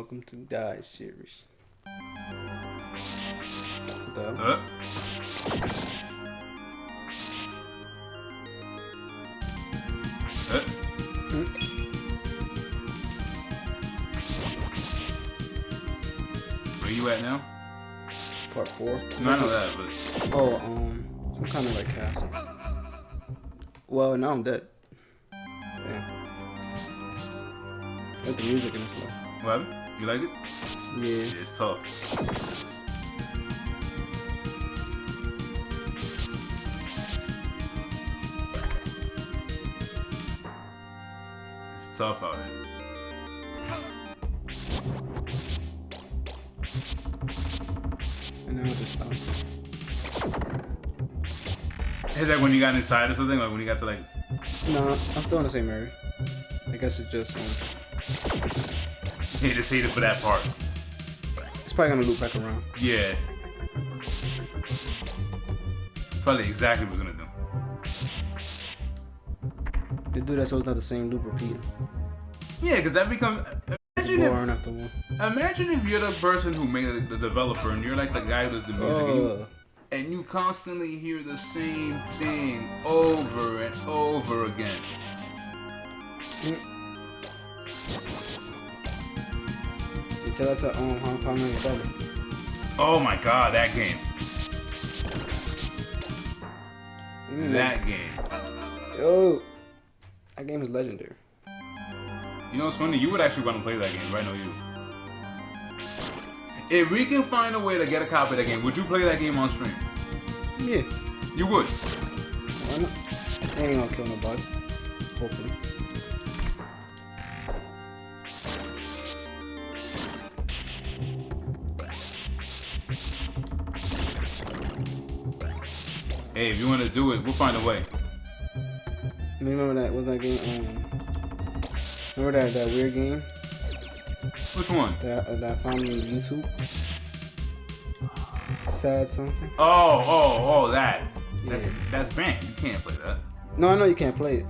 welcome to Die series. The Where you at now? Part 4. No, I know that, but oh, some kind of like castle. Well, now I'm dead. Yeah. I like the music in this though. what? You like it? Yeah. It's tough. It's tough out here. And now it just stops. Is that when you got inside or something? Like when you got to like... No, I'm still in the same area. I guess it's just You just hate it for that part. it's probably gonna loop back around. Yeah. Probably exactly what it's gonna do. They do that so it's not the same loop repeating. Yeah, because that becomes... It's boring after one. Imagine if you're the person who made it, the developer, and you're like the guy who does the music, and you constantly hear the same thing over and over again. You tell us at Hong Kong and better. Oh my god, that game. That game. Yo, that game is legendary. You know what's funny? You would actually want to play that game, right? I know you. If we can find a way to get a copy of that game, would you play that game on stream? Yeah. You would? Why not? I ain't gonna kill nobody. Hopefully. Hey, if you want to do it, we'll find a way. You remember that? Was that game? Remember that weird game? Which one? That I found on YouTube. Sad something. Oh, that. Yeah. That's banned. You can't play that. No, I know you can't play it.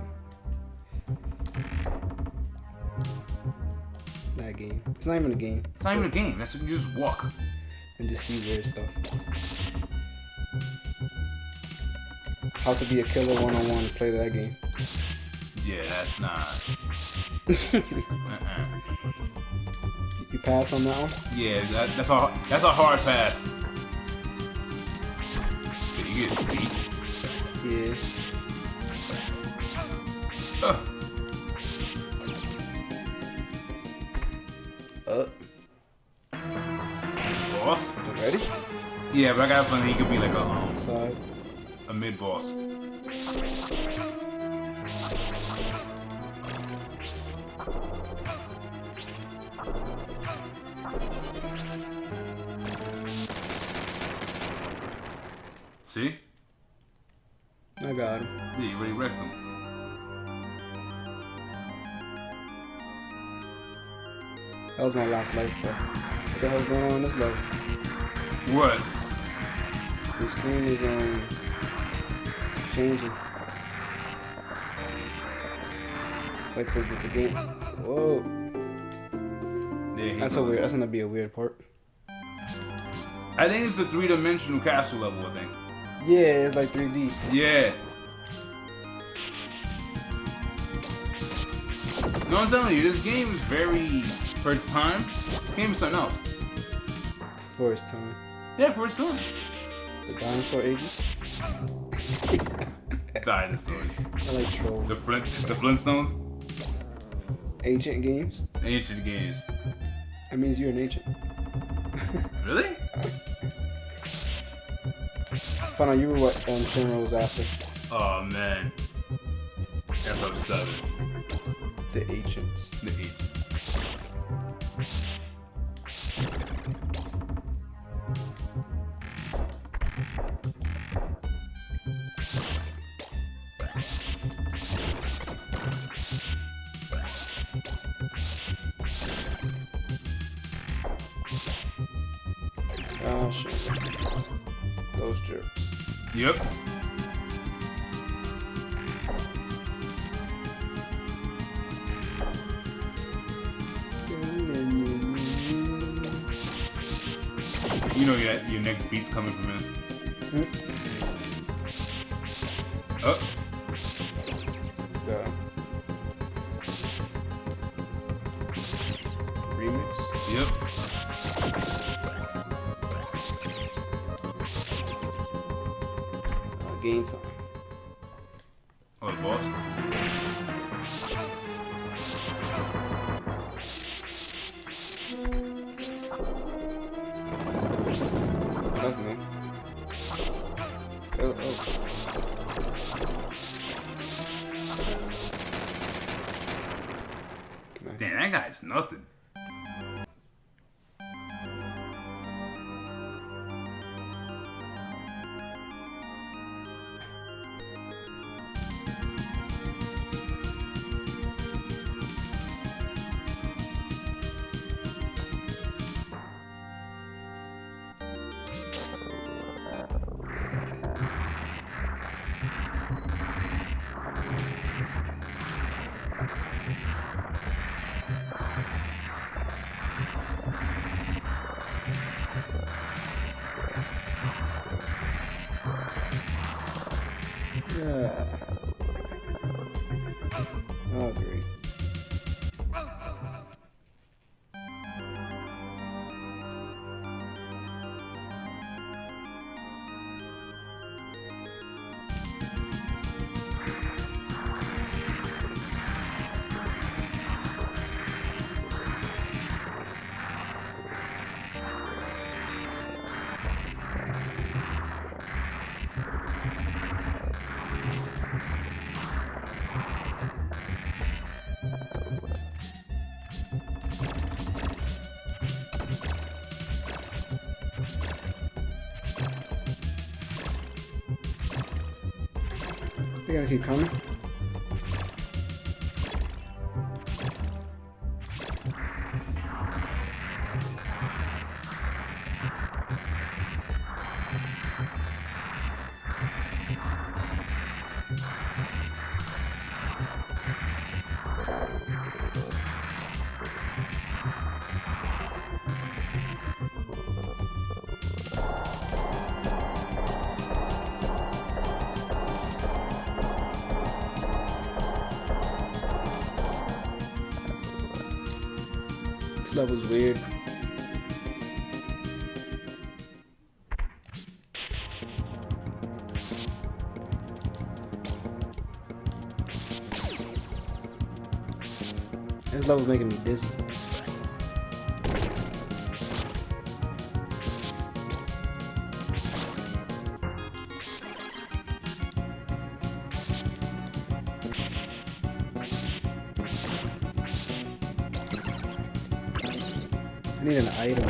That game. It's not even a game. It's not even a game. That's you just walk. And just see weird stuff. How to be a killer 1-on-1 to play that game. Yeah, that's not. You pass on that one? Yeah, that's a hard pass. Did you get beat? Yeah. Boss? You ready? Yeah, but I got a feeling he could be like Side. a mid boss. See? I got him. Yeah, you already wrecked him. That was my last life, bro. What the hell's going on in this level? What? The screen is changing. Like the game. Whoa. Yeah, That's a weird. That's gonna be a weird part. I think it's the 3-dimensional castle level, I think. Yeah, it's like 3D. Yeah. No, I'm telling you, this game is very... For its time, this game is something else. For its time. Yeah, for its time. The dinosaur ages. Dinosaurs. I like trolls. The Flintstones. Ancient games. Ancient games. That means you're an ancient. Really? Find out you were what Shinra was after. Oh man. Episode 7. The ancients. The 8. Gosh. Those jerks. Yep. You know your next beat's coming from him. Oh. The remix? Yep. Game song. Oh, the boss? That's me. Oh. Damn, that guy's nothing. Yeah. Oh, great. They gotta keep coming. This level's weird. This level's making me dizzy. I need an item.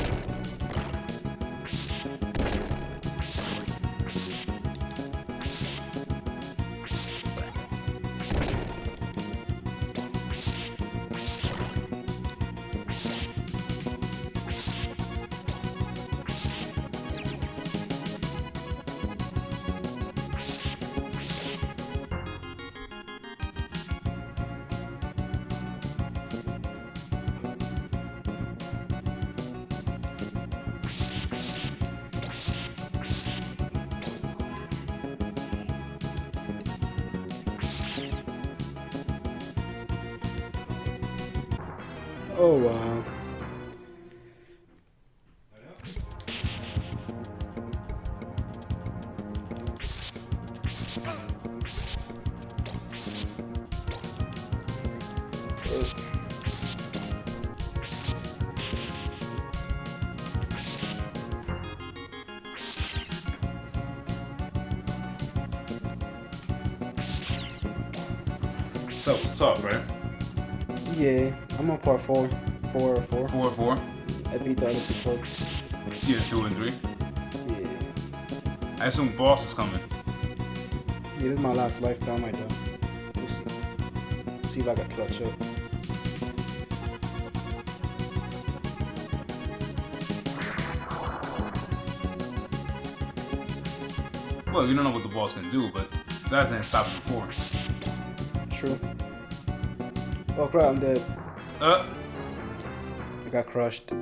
Oh wow. So it's tough, right? Yeah, I'm on part 4. 4 or 4. 4 4. I beat the other 2 parts. Yeah, 2 and 3. Yeah. I assume boss is coming. Yeah, this is my last lifetime, I done. See if I can clutch up. Well, you don't know what the boss can do, but that didn't stop him before. True. Oh crap, I'm dead. I got crushed.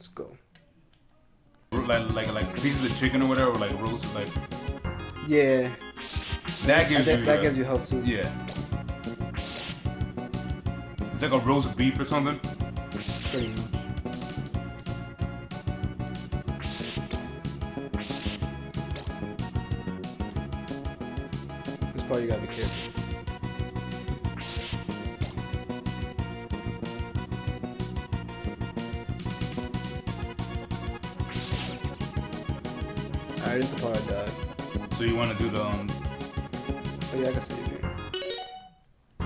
Let's go. Like pieces of chicken or whatever, like roast, like. Yeah. That gives you. That gives you health too. Yeah. It's like a roast beef or something. Pretty much. This part you gotta be careful. Alright, this is the part I died. So you want to do the Oh yeah, I can save here. I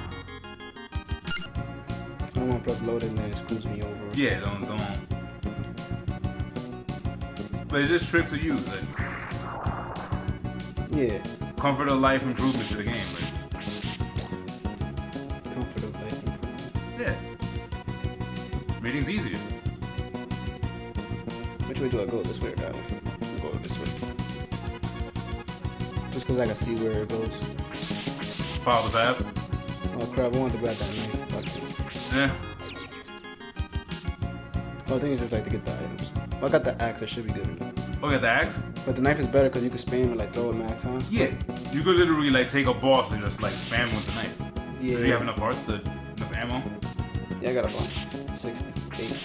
don't want to press load and then it screws me over. Yeah, don't. But it's just tricks to use, like. Yeah. Comfort of life improvement to the game, like. Comfort of life improvements. Yeah. Made things easier. Which way do I go? This way or that way? I'll go this way. Just because I can see where it goes. Follow the path. Oh crap, I wanted to grab that knife. Yeah. Oh, I think it's just like to get the items. Oh, I got the axe, that should be good enough. Oh, got the axe? But the knife is better because you can spam and like throw it max times. Yeah. You could literally like take a boss and just like spam with the knife. Yeah. Do you have enough hearts to enough ammo? Yeah, I got a bunch. 60. 8.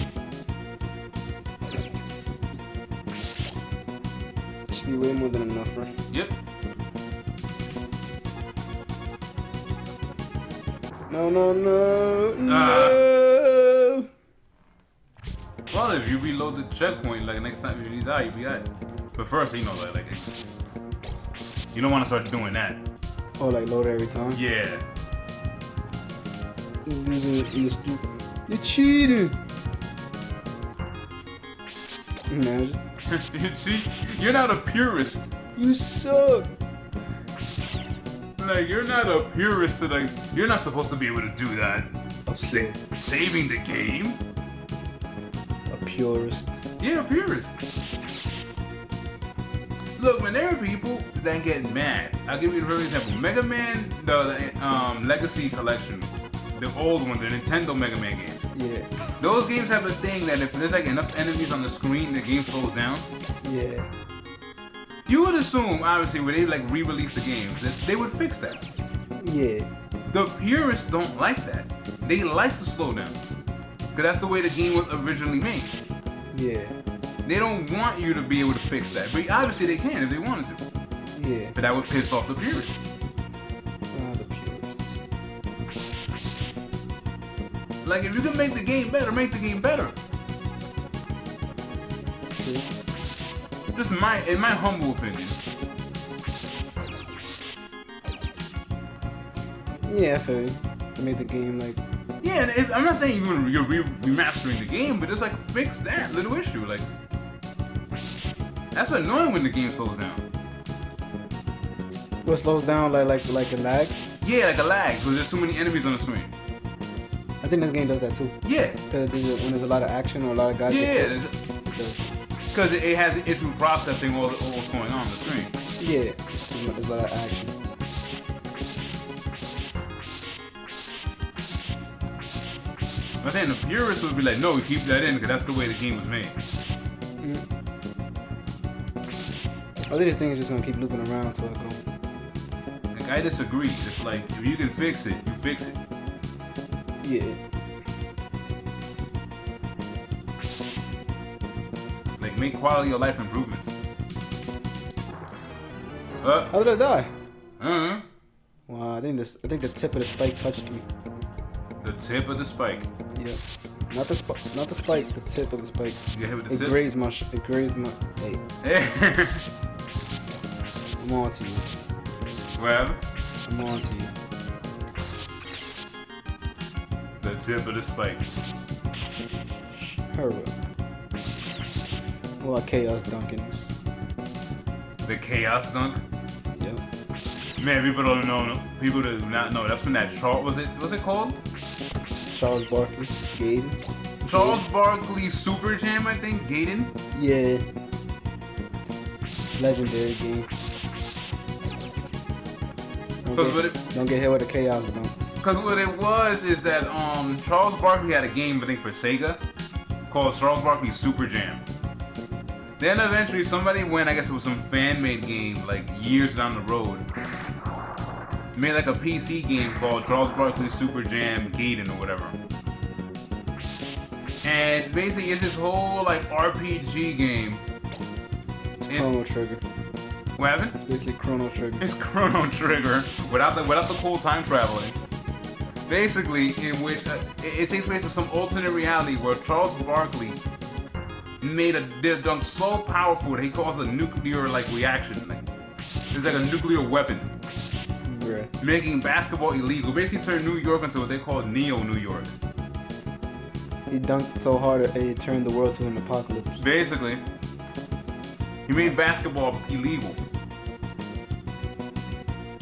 Should be way more than enough, right? Yep. No. Well, if you reload the checkpoint, like next time you die, you'll be alright. But first, you know, like you don't want to start doing that. Oh, like load every time? Yeah. You're cheating. Imagine. You're not a purist. You suck. Like, you're not a purist. Like, you're not supposed to be able to do that. Okay. Saving the game? A purist. Yeah, a purist. Look, when there are people that get mad, I'll give you a very example. Mega Man, the Legacy Collection, the old one, the Nintendo Mega Man games. Yeah. Those games have a thing that if there's like enough enemies on the screen, the game slows down. Yeah. You would assume, obviously, when they like re-release the games, that they would fix that. Yeah. The purists don't like that. They like to slow down. Because that's the way the game was originally made. Yeah. They don't want you to be able to fix that. But obviously they can if they wanted to. Yeah. But that would piss off the purists. The purists. Like, if you can make the game better, make the game better. True. Just in my humble opinion. Yeah, I feel you. Made the game like... Yeah, and I'm not saying you're remastering the game, but just like fix that little issue. Like, that's annoying when the game slows down. What slows down like it lags? Yeah, like a lag. So there's too many enemies on the screen. I think this game does that too. Yeah. Because when there's a lot of action or a lot of guys. Yeah. Because it has an issue processing all what's going on the screen. Yeah. There's a lot of action. I'm saying the purists would be like, no, keep that in because that's the way the game was made. I think this thing is just gonna keep looping around so I go. Like, I disagree. It's like, if you can fix it, you fix it. Yeah. Like, make quality of life improvements. How did I die? Uh-huh. Wow, I think the tip of the spike touched me. The tip of the spike. Yeah. Not the spike, the tip of the spike. You hit with the It tip? grazed my hey. I'm on to you. Well, I'm on to you. the tip of the spike. Hurry up. What chaos dunking this? The chaos dunk? Yep. Man, people don't know. People do not know. That's when that Charles, what's it called? Charles Barkley, Gaiden. Charles Barkley Super Jam, I think. Gaiden? Yeah. Legendary game. Don't get hit with a chaos dunk. Because what it was is that Charles Barkley had a game, I think, for Sega called Charles Barkley Super Jam. Then eventually somebody went, I guess it was some fan-made game, like years down the road, made like a PC game called Charles Barkley Super Jam Gaiden or whatever. And basically it's this whole like RPG game. It's Chrono Trigger. What happened? It's basically Chrono Trigger. It's Chrono Trigger without the cool time traveling. Basically, in which it takes place in some alternate reality where Charles Barkley did a dunk so powerful that he caused a nuclear like reaction. Like, it's like a nuclear weapon. Right. Making basketball illegal. Basically turned New York into what they call Neo New York. He dunked so hard that he turned the world to an apocalypse. Basically. He made basketball illegal.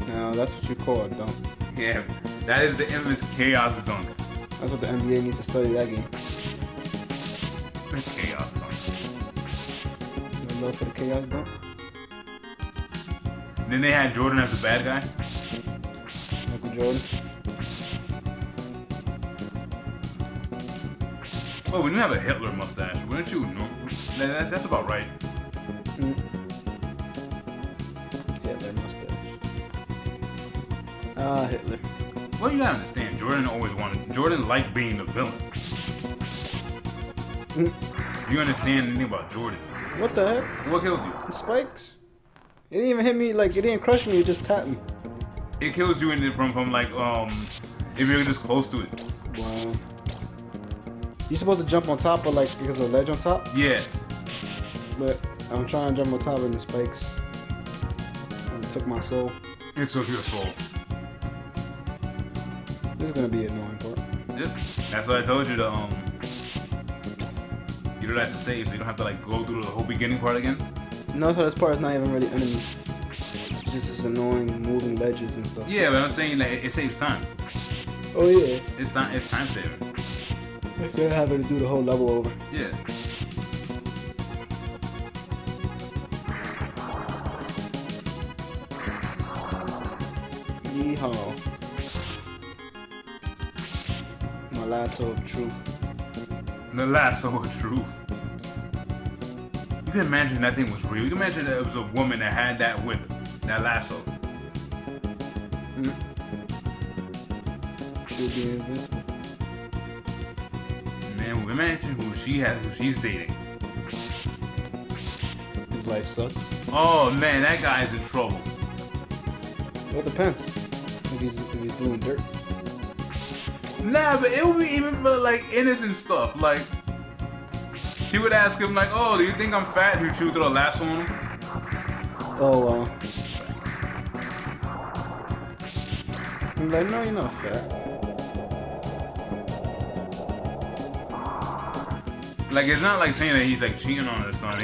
Now that's what you call a dunk. Yeah, that is the infamous chaos dunk. That's what the NBA needs to study that game. The chaos dunk. No love for the chaos dunk. Then they had Jordan as the bad guy. Michael Jordan. Oh, when you have a Hitler mustache, wouldn't you know? That's about right. Hitler mustache. Ah, Hitler. Well, you gotta understand, Jordan liked being the villain. You understand anything about Jordan? What the heck? What killed you? The spikes. It didn't even hit me, like, it didn't crush me, it just tapped me. It kills you from like, if you're just close to it. Wow. You supposed to jump on top of, like, because of the ledge on top? Yeah. But I'm trying to jump on top of the spikes. And it took my soul. It took your soul. This is gonna be an annoying part. Yep. That's what I told you to, you don't have to save, so you don't have to, like, go through the whole beginning part again. No, so this part is not even really enemies. It's just this annoying moving ledges and stuff. Yeah, but I'm saying that it saves time. Oh yeah. It's time saving. Instead of having to do the whole level over. Yeah. Yeehaw. My lasso of truth. The lasso of truth. You can imagine that thing was real. You can imagine that it was a woman that had that whip, that lasso. She'll be invisible. Man, imagine who she's dating. His life sucks. Oh man, that guy's in trouble. Well, it depends. If he's doing dirt. Nah, but it would be even for like innocent stuff. Like, she would ask him like, "Oh, do you think I'm fat?" And she would throw a lasso on him. Oh, I'm like, no, you're not fat. Like, it's not like saying that he's like cheating on her or something.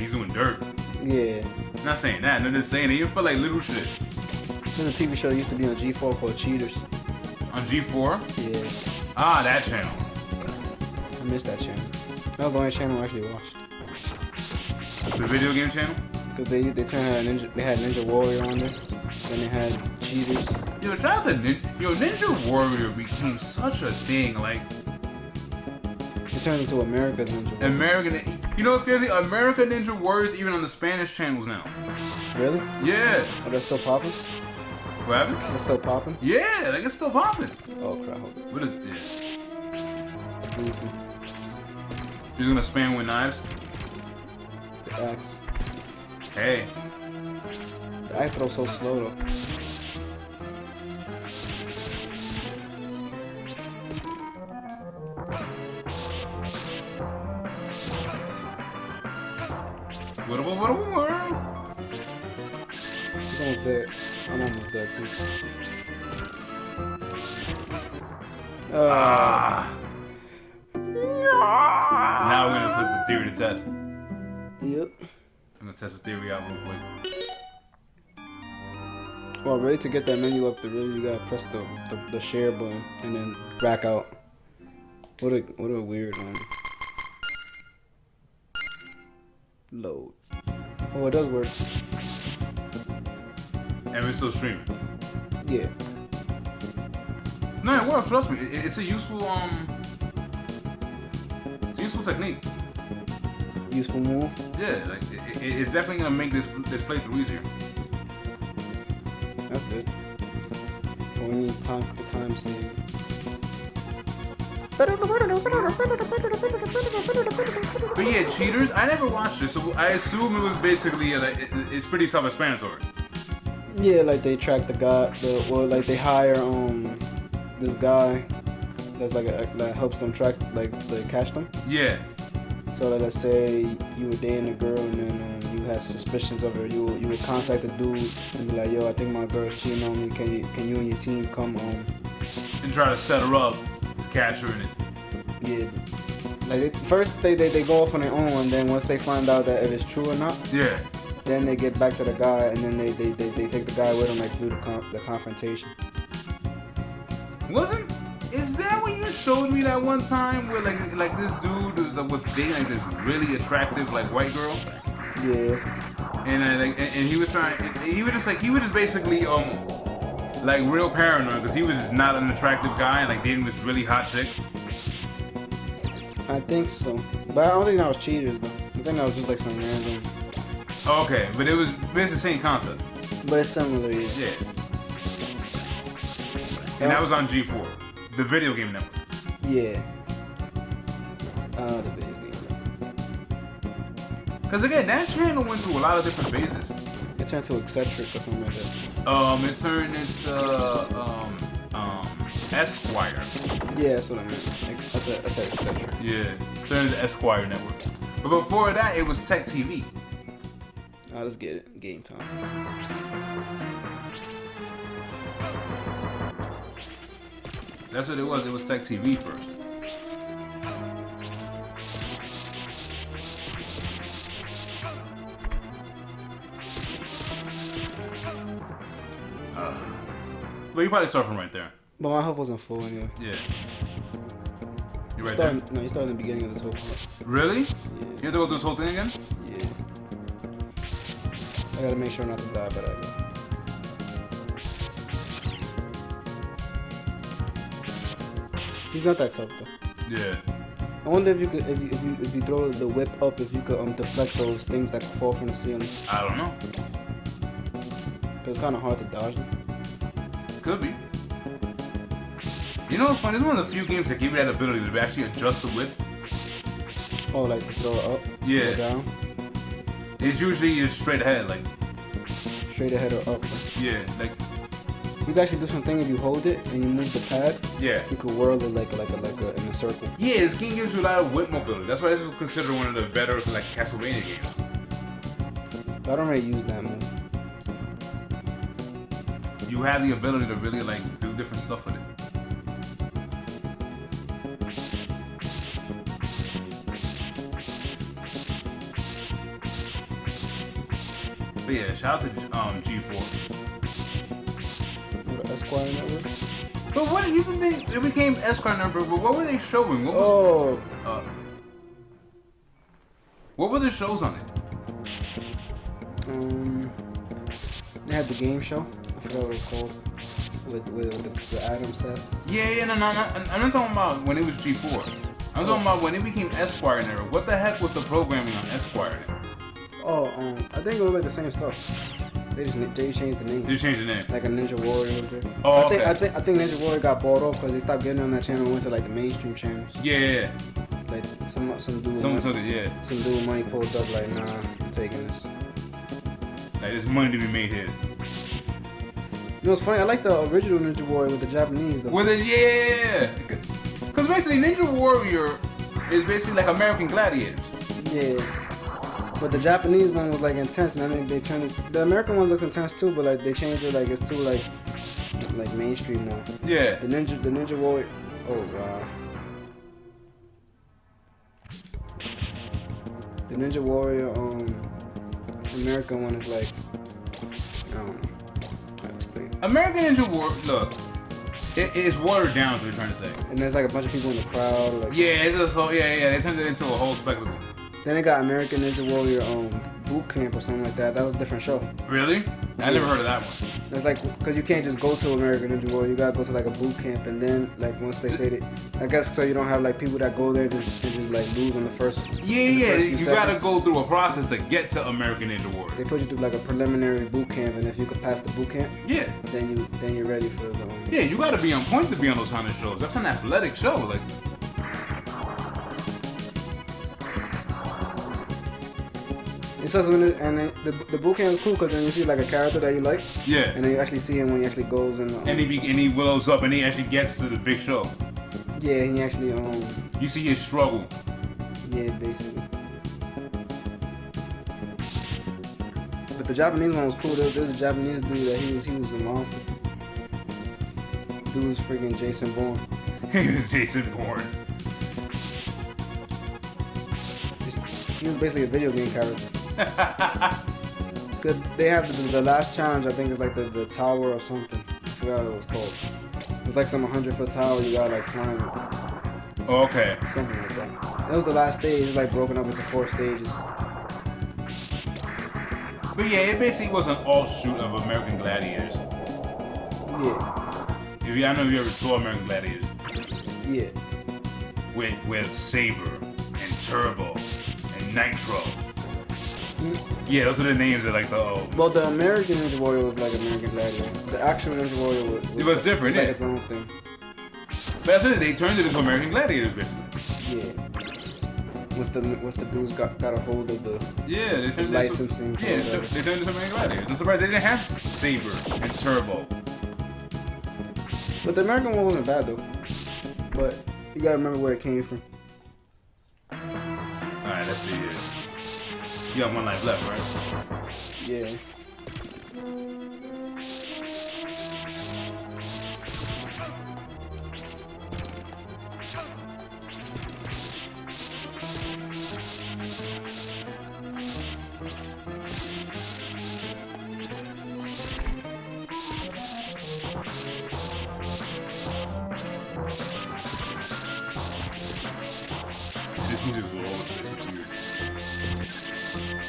He's doing dirt. Yeah. I'm not saying that. I'm just saying it even for like little shit. There's a TV show that used to be on G4 called Cheaters. On G4? Yeah. Ah, that channel. I missed that channel. That was the only channel I actually watched. The video game channel? Cause they had Ninja Warrior on there. Then they had Cheaters. Yo, shout out to Ninja Warrior became such a thing. Like, It turned into America's Ninja Warrior. You know what's crazy? American Ninja Warrior is even on the Spanish channels now. Really? Yeah. Are they still popping? What happened? They're still popping? Yeah, like it's still popping. Oh crap. What is it? Yeah. Goofy. You're gonna spam with knives? The axe. Hey. The axe throws so slow though. What? He's almost dead. I'm almost dead too. Now we're gonna put the theory to test. Yep. I'm gonna test the theory out real quick. Well, really, to get that menu up, you gotta press the share button and then back out. What a weird one. Load. Oh, it does work. And we're still streaming. Yeah. No, it works. Trust me. It's a useful useful technique. Useful move. Yeah, like it's definitely gonna make this playthrough easier. That's good. But we need time save. But yeah, cheaters. I never watched it, so I assume it was basically it's pretty self-explanatory. Yeah, like they track the guy, like they hire this guy that's like that helps them track, like they catch them. Yeah. So that let's say you were dating a girl and then you had suspicions of her, you would contact the dude and be like, yo, I think my girl's cheating on me. Can you and your team come and try to set her up to catch her in it? Yeah. Like first they go off on their own, and then once they find out that if it's true or not, yeah, then they get back to the guy, and then they take the guy with them, like, to do the confrontation. Is that what you showed me that one time where like this dude was dating like this really attractive like white girl? Yeah. And he was just basically like real paranoid because he was not an attractive guy and like dating this really hot chick. I think so, but I don't think that was cheaters though. I think that was just like some random. Okay, but it's the same concept. But it's similar, yeah. Yeah. And that was on G4, the video game network. Yeah. The video game network. Because again, that channel went through a lot of different phases. It turned to eccentric or something like that. It turned Esquire. Yeah, that's what I meant. I said eccentric. Yeah, turned into Esquire network. But before that, it was Tech TV. Let's get it. Game time. That's what it was. It was Tech TV first. Well, you probably start from right there. But my health wasn't full anyway. Yeah. You right there? No, you started in the beginning of this whole part. Really? Yeah. You have to go through this whole thing again? Yeah. I gotta make sure not to die, but I will. He's not that tough though. Yeah. I wonder if you could, if you throw the whip up, if you could deflect those things that fall from the ceiling. I don't know. Cause it's kind of hard to dodge them. Could be. You know what's funny? It's one of the few games that give you that ability to actually adjust the whip. Oh, like to throw it up? Yeah. Or down? It's usually just straight ahead, like. Straight ahead or up. Yeah, like. You can actually do something if you hold it and you move the pad. Yeah. You could whirl it like in a circle. Yeah, this game gives you a lot of whip mobility. That's why this is considered one of the better like CastleVania games. I don't really use that move. You have the ability to really like do different stuff with it. But yeah, shout out to G4. Esquire network. But what you think it became Esquire network? But what were they showing? What was, what were the shows on it? They had the game show. I forgot what it was called. With the Adam sets. Yeah, no, I'm not talking about when it was G4. I'm talking about when it became Esquire network. What the heck was the programming on Esquire network? Oh, I think it was like the same stuff. They changed the name. They changed the name. Like a Ninja Warrior. Oh, I think Ninja Warrior got bought off because they stopped getting on that channel and went to like the mainstream channels. Yeah. Like some dude. Someone took it, yeah. Some dude with money pulled up like, nah, I'm taking this. Like there's money to be made here. You know what's funny? I like the original Ninja Warrior with the Japanese though. With it, yeah. Because basically Ninja Warrior is basically like American Gladiators. Yeah. But the Japanese one was like intense, and then they turned it. The American one looks intense too, but like they changed it, like it's too like mainstream now. Yeah. The Ninja Warrior. Oh wow. The Ninja Warrior American one is like, I don't know how to explain. American Ninja Warrior, look, it's watered down. Is what you're trying to say. And there's like a bunch of people in the crowd. Like, yeah, it's just whole, yeah. They turned it into a whole spectacle. Then they got American Ninja Warrior boot camp or something like that. That was a different show. Really? I never heard of that one. It's like, because you can't just go to American Ninja Warrior. You gotta go to like a boot camp, and then like once they say that, I guess so you don't have like people that go there and just like lose on the first. Yeah. You gotta go through a process to get to American Ninja Warrior. They put you through like a preliminary boot camp, and if you could pass the boot camp, Yeah. then you're ready for the. Yeah, you gotta be on point to be on those kind of shows. That's an athletic show, like. It says when the boot camp is cool because then you see like a character that you like. Yeah. And then you actually see him when he actually goes and. And he willows up and he actually gets to the big show. Yeah, he actually You see his struggle. Yeah, basically. But the Japanese one was cool. There's a Japanese dude that he was a monster. Dude was freaking Jason Bourne. Jason Bourne. He was basically a video game character. Cause they have the last challenge. I think it's like the tower or something. I forgot what it was called. It's like some 100-foot tower you gotta like climb it. Oh, okay. Something like that. That was the last stage. It's like broken up into 4 stages. But yeah, it basically was an offshoot of American Gladiators. Yeah. I don't know if you ever saw American Gladiators. Yeah. With Saber and Turbo and Nitro. Mm. Yeah, those are the names of like the. Well, the American Ninja Warrior was like American Gladiator. The actual Ninja Warrior was different, like yeah. its own thing. But that's it. They turned it into American Gladiators, basically. Yeah. Once the dudes got a hold of the they turned licensing. They turned it into American Gladiators. I'm surprised they didn't have Saber and Turbo. But the American one wasn't bad though. But you gotta remember where it came from. Alright, let's see here. You got 1 life left, right? Yeah. This music's all over the place. It's weird.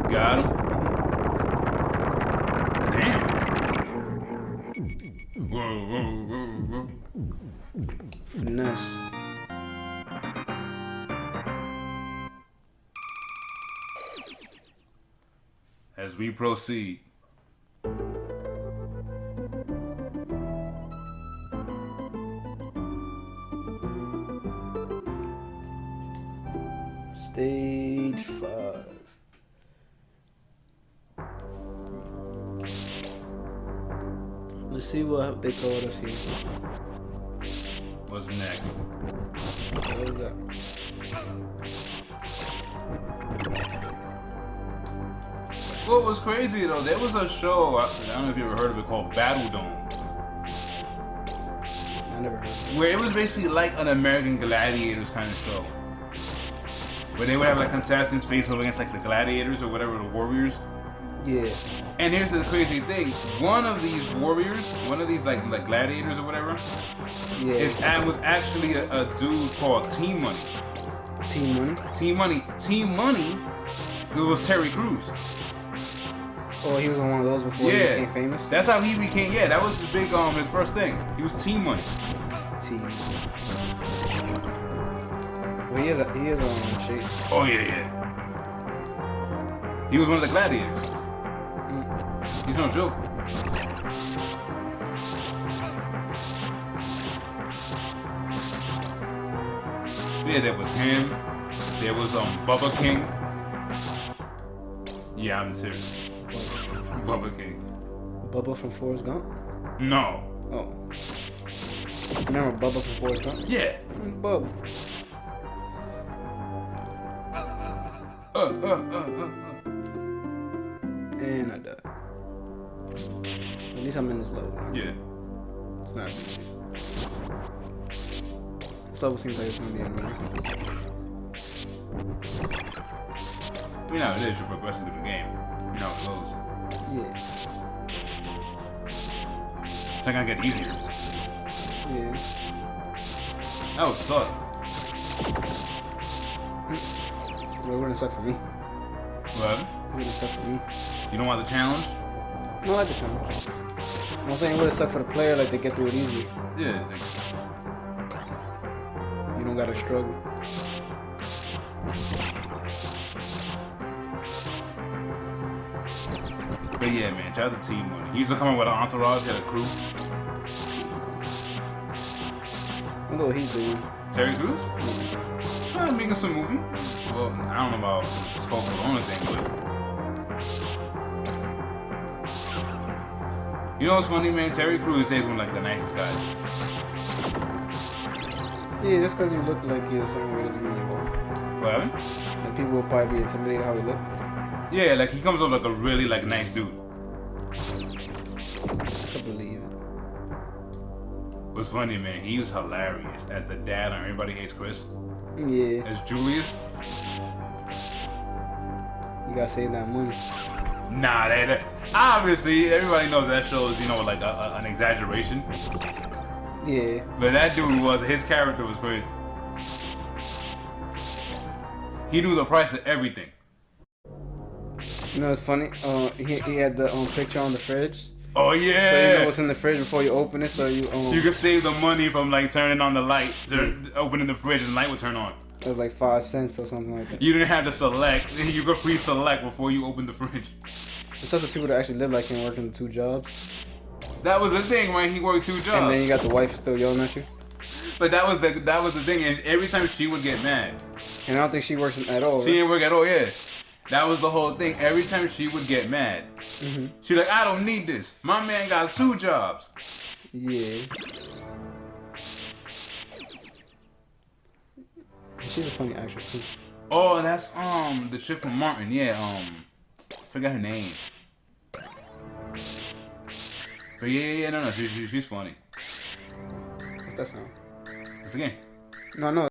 Got him. Damn. Whoa. Finesse. As we proceed. Stage 5. Let's see what they called us here. What's next? What is that? What was crazy though, there was a show, I don't know if you ever heard of it, called Battle Dome. I never heard of it. Where it was basically like an American Gladiators kind of show. Where they would have like contestants face off against like the Gladiators or whatever, the Warriors. Yeah. And here's the crazy thing: one of these warriors, one of these like gladiators or whatever, Yeah. was actually a dude called Team Money. Team Money? Team Money. It was Terry Crews. Oh, he was on one of those before he became famous? That's how he became. Yeah, that was his big his first thing. He was Team Money. Team. Well, he is shape. Oh yeah. He was one of the gladiators. He's no joke. Yeah, there was him. There was Bubba King. Yeah, I'm serious. Bubba King. Bubba from Forrest Gump? No. Oh. Remember Bubba from Forrest Gump? Yeah. Bubba. And I died. least I'm in this level. Yeah. It's not easy. This level seems like it's gonna be annoying. You know how it is, you're progressing through the game. You know how it goes. Yeah. It's not gonna get easier. Yeah. That would suck. Well, it wouldn't suck for me. What? It wouldn't suck for me. You don't want the challenge? No, I like the challenge. I'm saying it would have sucked for the player, like they get through it easy. Yeah. You don't gotta struggle. But yeah, man, shout out to Team Money. He used to come up with an entourage, he had a crew. I know what he's doing. Terry Crews? Trying to make us a movie. Well, I don't know about this whole Corona thing, but you know what's funny, man? Terry Crews says one like the nicest guy. Yeah, just because you look like you're a certain way doesn't mean you are. What happened? Like people will probably be intimidated how you look. Yeah, like he comes up like a really like nice dude. I could believe it. What's funny, man? He was hilarious as the dad on Everybody Hates Chris. Yeah. As Julius. You gotta save that money. Nah, that obviously everybody knows that show is, you know, like an exaggeration. Yeah. But that dude his character was crazy. He knew the price of everything. You know what's funny? He had the picture on the fridge. Oh So you yeah. know what's in the fridge before you open it, so you You could save the money from like turning on the light, opening the fridge, and the light would turn on. It was like 5 cents or something like that. You didn't have to select. You could pre-select before you opened the fridge. It's such a people that actually live like him working 2 jobs. That was the thing, right? He worked 2 jobs. And then you got the wife still yelling at you. But that was the thing, and every time she would get mad. And I don't think she works at all. She didn't work at all, yeah. That was the whole thing. Every time she would get mad, she'd be like, I don't need this. My man got 2 jobs. Yeah. She's a funny actress too. Oh, and that's the chick from Martin, yeah, forgot her name. But yeah, no, she's funny. What's that sound? It's a game. No,